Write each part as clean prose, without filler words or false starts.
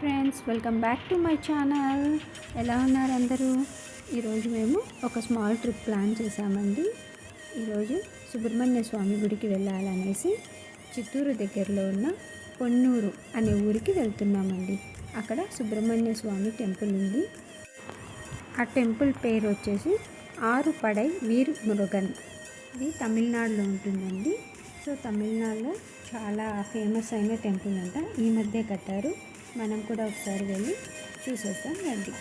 Friends, welcome back to my channel. ఎలా ఉన్నారు అందరూ? ఈరోజు మేము ఒక స్మాల్ ట్రిప్ ప్లాన్ చేశామండి. ఈరోజు సుబ్రహ్మణ్య స్వామి గుడికి వెళ్ళాలనేసి చిత్తూరు దగ్గరలో ఉన్న పొన్నూరు అనే ఊరికి వెళ్తున్నామండి. అక్కడ సుబ్రహ్మణ్య స్వామి టెంపుల్ ఉంది. ఆ టెంపుల్ పేరు వచ్చేసి ఆరుపడై వీర్ మురుగన్. ఇది తమిళనాడులో ఉంటుందండి. సో తమిళనాడులో చాలా ఫేమస్ అయిన టెంపుల్ అంట. ఈ మధ్య కట్టారు. మనం కూడా ఒకసారి వెళ్ళి చూసేస్తాం రండి.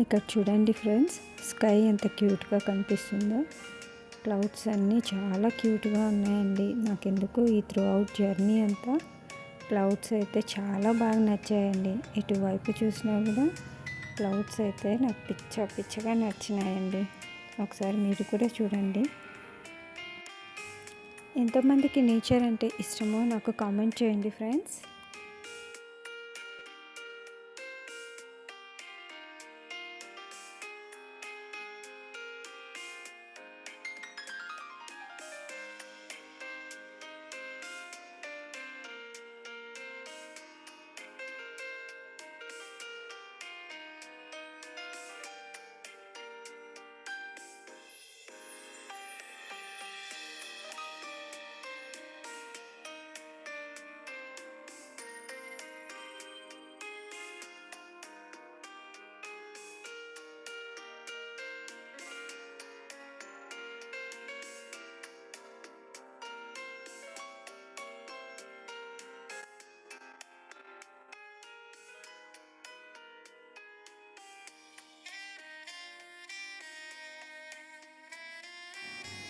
ఇక్కడ చూడండి ఫ్రెండ్స్, స్కై ఎంత క్యూట్గా కనిపిస్తుందో. క్లౌడ్స్ అన్నీ చాలా క్యూట్గా ఉన్నాయండి. నాకెందుకు ఈ త్రూ అవుట్ జర్నీ అంతా క్లౌడ్స్ అయితే చాలా బాగా నచ్చాయండి. ఇటువైపు చూసినా కూడా క్లౌడ్స్ అయితే నాకు పిచ్చగా నచ్చినాయండి. ఒకసారి మీరు కూడా చూడండి. ఎంతమందికి నేచర్ అంటే ఇష్టమో నాకు కామెంట్ చేయండి ఫ్రెండ్స్.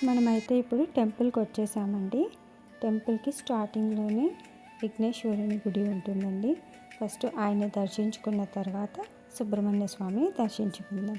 మనమైతే ఇప్పుడు టెంపుల్కి వచ్చేసామండి. టెంపుల్కి స్టార్టింగ్లోనే విఘ్నేశ్వరుని గుడి ఉంటుందండి. ఫస్ట్ ఆయన దర్శించుకున్న తర్వాత సుబ్రహ్మణ్య స్వామిని దర్శించుకుందాం.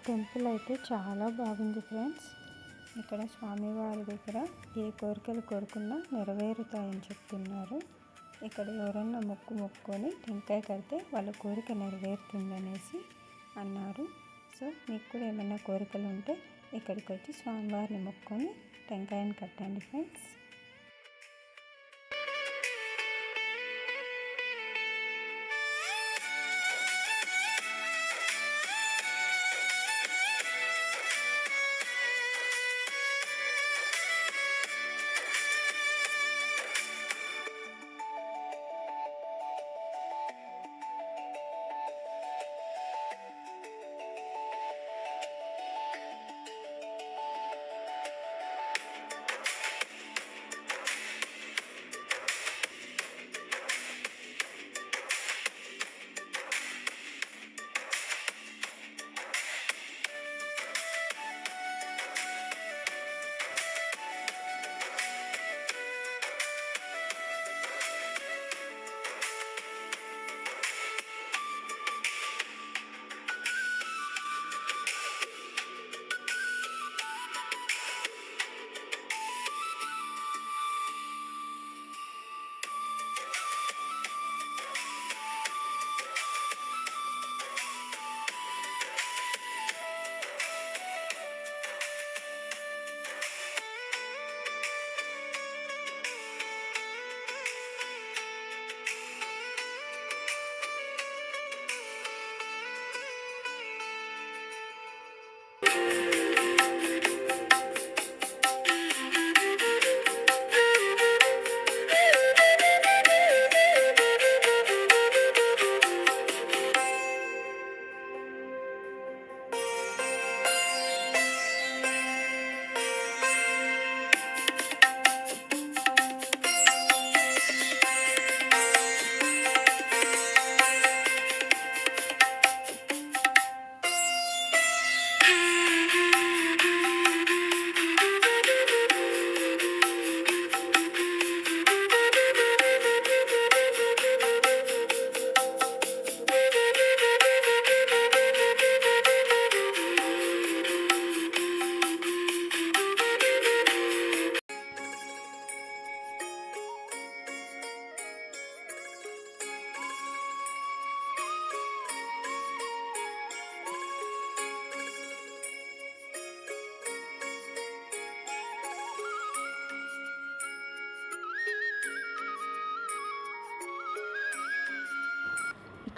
టెంపుల్ అయితే చాలా బాగుంది ఫ్రెండ్స్. ఇక్కడ స్వామివారి దగ్గర ఏ కోరికలు కోరుకున్నా నెరవేరుతాయని చెప్తున్నారు. ఇక్కడ ఎవరన్నా మొక్కుకొని టెంకాయ కడితే వాళ్ళ కోరిక నెరవేరుతుందనేసి అన్నారు. సో మీకు కూడా ఏమైనా కోరికలు ఉంటే ఇక్కడికి వచ్చి స్వామివారిని మొక్కుకొని టెంకాయని కట్టండి ఫ్రెండ్స్.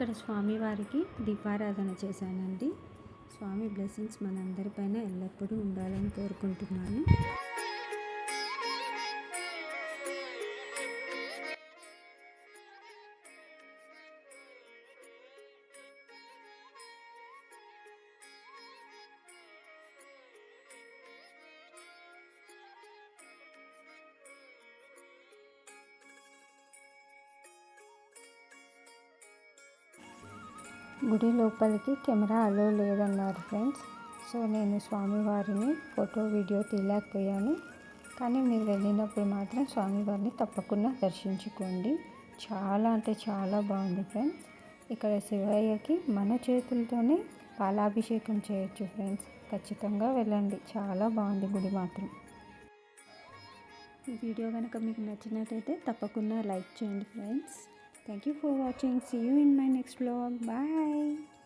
ఇక్కడ స్వామివారికి దీపారాధన చేశానండి. స్వామి బ్లెస్సింగ్స్ మనందరిపైన ఎల్లప్పుడూ ఉండాలని కోరుకుంటున్నాను. గుడి లోపలికి కెమెరా అలో లేదన్నారు ఫ్రెండ్స్. సో నేను స్వామివారిని ఫోటో వీడియో తీయలేకపోయాను. కానీ మీరు వెళ్ళినప్పుడు మాత్రం స్వామివారిని తప్పకుండా దర్శించుకోండి. చాలా అంటే చాలా బాగుంది ఫ్రెండ్స్. ఇక్కడ శివయ్యకి మన చేతులతోనే పాలాభిషేకం చేయొచ్చు ఫ్రెండ్స్. ఖచ్చితంగా వెళ్ళండి, చాలా బాగుంది గుడి మాత్రం. ఈ వీడియో కనుక మీకు నచ్చినట్టయితే తప్పకుండా లైక్ చేయండి friends. Thank you for watching. See you in my next vlog. Bye.